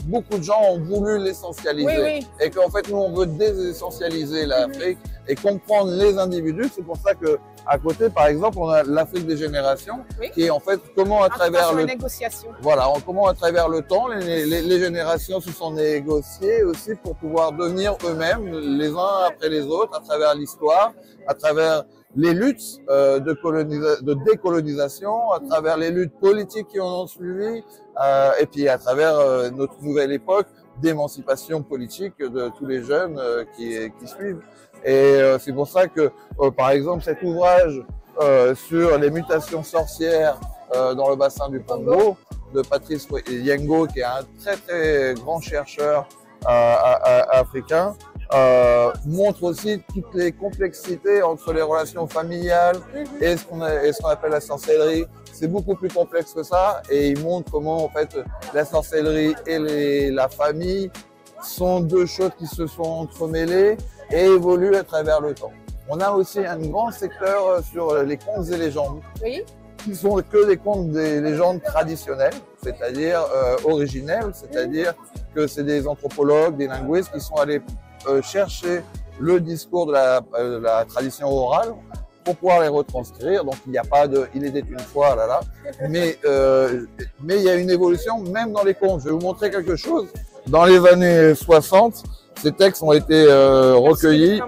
beaucoup de gens ont voulu l'essentialiser. Oui, oui. Et qu'en fait, nous, on veut désessentialiser l'Afrique et comprendre les individus. C'est pour ça que à côté, par exemple, on a l'Afrique des générations, oui. Qui est en fait comment à travers le négociation. Voilà, comment à travers le temps, les générations se sont négociées aussi pour pouvoir devenir eux-mêmes les uns après les autres, à travers l'histoire, à travers les luttes de décolonisation, à travers les luttes politiques qui en ont suivi, et puis à travers notre nouvelle époque d'émancipation politique de tous les jeunes qui suivent. Et c'est pour ça que, par exemple, cet ouvrage sur les mutations sorcières dans le bassin du Congo, de Patrice Yengo, qui est un très très grand chercheur africain, montre aussi toutes les complexités entre les relations familiales et ce qu'on appelle la sorcellerie. C'est beaucoup plus complexe que ça, et il montre comment en fait la sorcellerie et la famille sont deux choses qui se sont entremêlées et évoluent à travers le temps. On a aussi un grand secteur sur les contes et légendes, oui. Qui sont que des contes des légendes traditionnelles, c'est-à-dire originelles, c'est-à-dire que c'est des anthropologues, des linguistes qui sont allés chercher le discours de la tradition orale pour pouvoir les retranscrire. Donc il n'y a pas de « il était une fois », là là, mais il y a une évolution même dans les contes. Je vais vous montrer quelque chose. Dans les années 60, ces textes ont été recueillis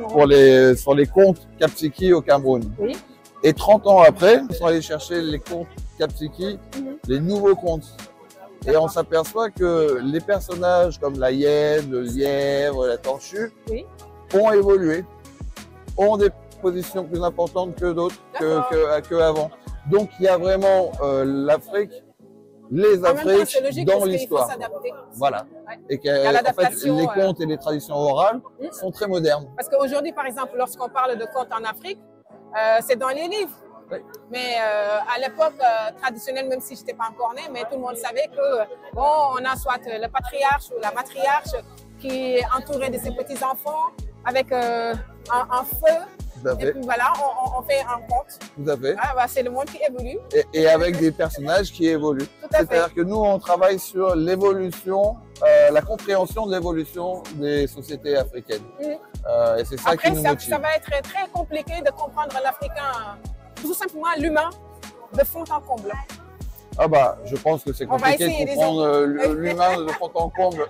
sur les contes Kapsiki au Cameroun. Oui. Et 30 ans après, ils sont allés chercher les contes Kapsiki, les nouveaux contes Et on s'aperçoit que les personnages comme la hyène, le lièvre, la tortue ont évolué, ont des positions plus importantes que d'autres, que avant. Donc il y a vraiment l'Afrique, les Afriques dans l'histoire. Voilà. Ouais. Et que en fait, les contes et les traditions orales sont très modernes. Parce qu'aujourd'hui, par exemple, lorsqu'on parle de contes en Afrique, c'est dans les livres. Oui. Mais à l'époque traditionnelle, même si je n'étais pas encore née, mais tout le monde savait que bon, on a soit le patriarche ou la matriarche qui est entouré de ses petits-enfants avec un feu. Et puis voilà, on fait un conte. Tout à fait. Ah, bah, c'est le monde qui évolue. Et avec des personnages qui évoluent. C'est-à-dire que nous, on travaille sur l'évolution, la compréhension de l'évolution des sociétés africaines. Et c'est ça qui nous motive. Ça va être très compliqué de comprendre l'Africain, tout simplement l'humain, de fond en comble. Ah bah, je pense que c'est compliqué de comprendre l'humain de fond en comble.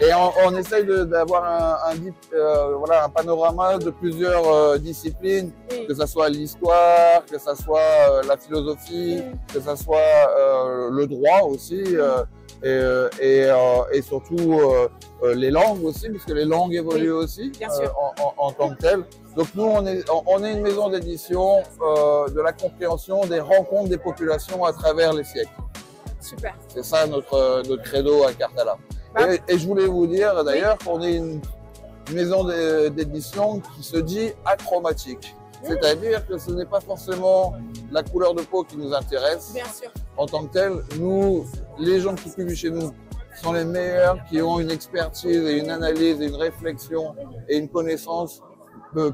Et on essaye d'avoir un panorama de plusieurs disciplines, que ce soit l'histoire, que ce soit la philosophie, que ce soit le droit aussi, et surtout les langues aussi, puisque les langues évoluent aussi en tant que telles. Donc nous, on est une maison d'édition de la compréhension des rencontres des populations à travers les siècles. Super. C'est ça notre credo à Cartala. Et je voulais vous dire d'ailleurs qu'on est une maison d'édition qui se dit achromatique. C'est-à-dire que ce n'est pas forcément la couleur de peau qui nous intéresse. Bien sûr. En tant que tel, nous, les gens qui publient chez nous sont les meilleurs, qui ont une expertise et une analyse et une réflexion et une connaissance des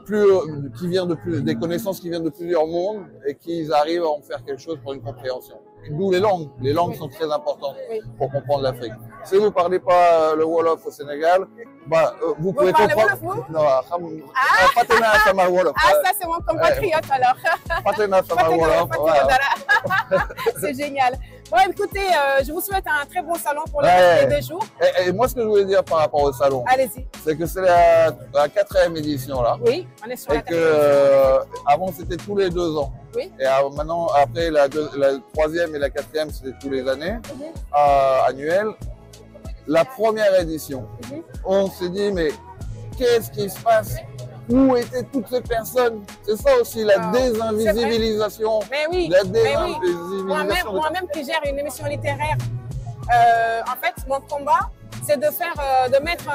connaissances qui viennent de plusieurs mondes et qui arrivent à en faire quelque chose pour une compréhension. D'où les langues. Les langues sont très importantes pour comprendre l'Afrique. Si vous ne parlez pas le Wolof au Sénégal, bah, vous pouvez comprendre. Non, ça c'est mon compatriote alors. C'est génial. Bon, écoutez, je vous souhaite un très bon salon pour les reste des jours. Et moi, ce que je voulais dire par rapport au salon, c'est que c'est la 4e édition là. Oui, on est sur la 4e édition. Avant, c'était tous les 2 ans. Oui. Et maintenant, après la 3e et la 4e, c'était tous les années annuelles. La première édition, on s'est dit, mais qu'est-ce qui se passe? Où étaient toutes ces personnes? C'est ça aussi, la désinvisibilisation. Mais oui, la désinvisibilisation. Moi-même qui gère une émission littéraire, en fait, mon combat, c'est de mettre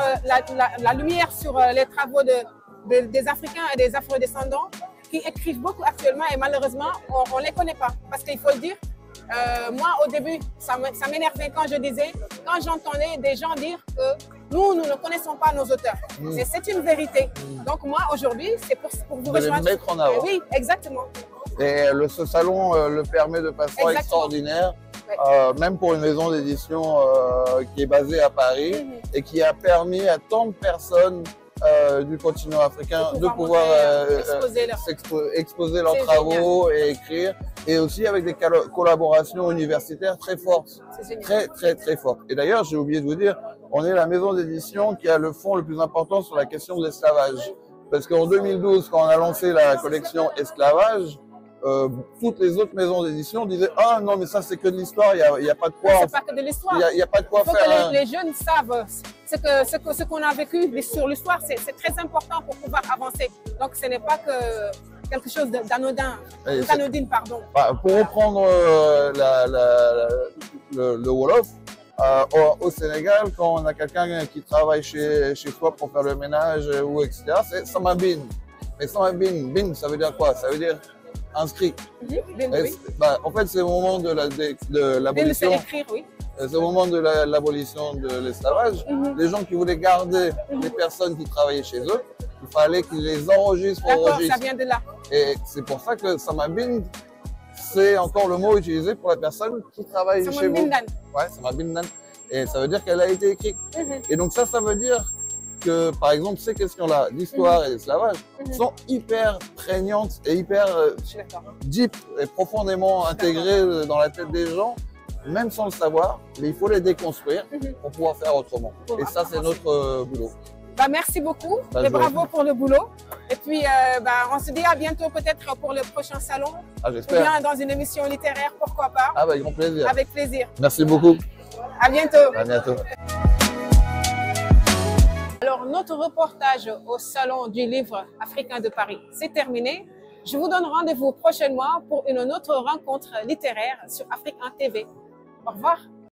la lumière sur les travaux des Africains et des Afro-descendants qui écrivent beaucoup actuellement et malheureusement, on ne les connaît pas. Parce qu'il faut le dire, moi, au début, ça m'énervait quand j'entendais des gens dire que nous ne connaissons pas nos auteurs. C'est une vérité. Donc moi, aujourd'hui, c'est pour vous rejoindre. Mettre en avant. Oui, exactement. Et ce salon le permet de façon extraordinaire, même pour une maison d'édition qui est basée à Paris et qui a permis à tant de personnes du continent africain de pouvoir exposer leurs travaux et écrire, et aussi avec des collaborations universitaires très fortes, très fortes. Et d'ailleurs, j'ai oublié de vous dire, on est la maison d'édition qui a le fonds le plus important sur la question de l'esclavage. Parce qu'en 2012, quand on a lancé la collection Esclavage, toutes les autres maisons d'édition disaient « Ah non, mais ça c'est que de l'histoire, il n'y a pas de quoi… » C'est pas que de l'histoire. Il n'y a pas de quoi faire… Il faut que les jeunes savent ce qu'on a vécu sur l'histoire, c'est très important pour pouvoir avancer. Donc ce n'est pas que quelque chose d'anodine, pardon. Pour reprendre le Wolof, au Sénégal, quand on a quelqu'un qui travaille chez soi pour faire le ménage ou etc., c'est Samabine. Mais Samabine, ça veut dire quoi? Ça veut dire inscrit. En fait, c'est au moment de l'abolition. C'est au moment de l'abolition de l'esclavage. Les gens qui voulaient garder les personnes qui travaillaient chez eux, il fallait qu'ils les enregistrent au registre. Ça vient de là. Et c'est pour ça que Samabine, c'est encore le mot utilisé pour la personne qui travaille chez vous. Ouais, Samabine. Et ça veut dire qu'elle a été écrite. Et donc ça veut dire que, par exemple, ces questions-là, d'histoire et d'esclavage, sont hyper prégnantes et hyper deep et profondément intégrées dans la tête des gens, même sans le savoir, mais il faut les déconstruire pour pouvoir faire autrement. Et ça, c'est notre boulot. Bah, merci beaucoup et bravo pour le boulot. Et puis, on se dit à bientôt peut-être pour le prochain salon. Ah, j'espère. Ou bien dans une émission littéraire, pourquoi pas. Ah, avec grand plaisir. Avec plaisir. Merci beaucoup. À bientôt. À bientôt. Alors, notre reportage au Salon du Livre africain de Paris, c'est terminé. Je vous donne rendez-vous prochainement pour une autre rencontre littéraire sur Afrique 1 TV. Au revoir.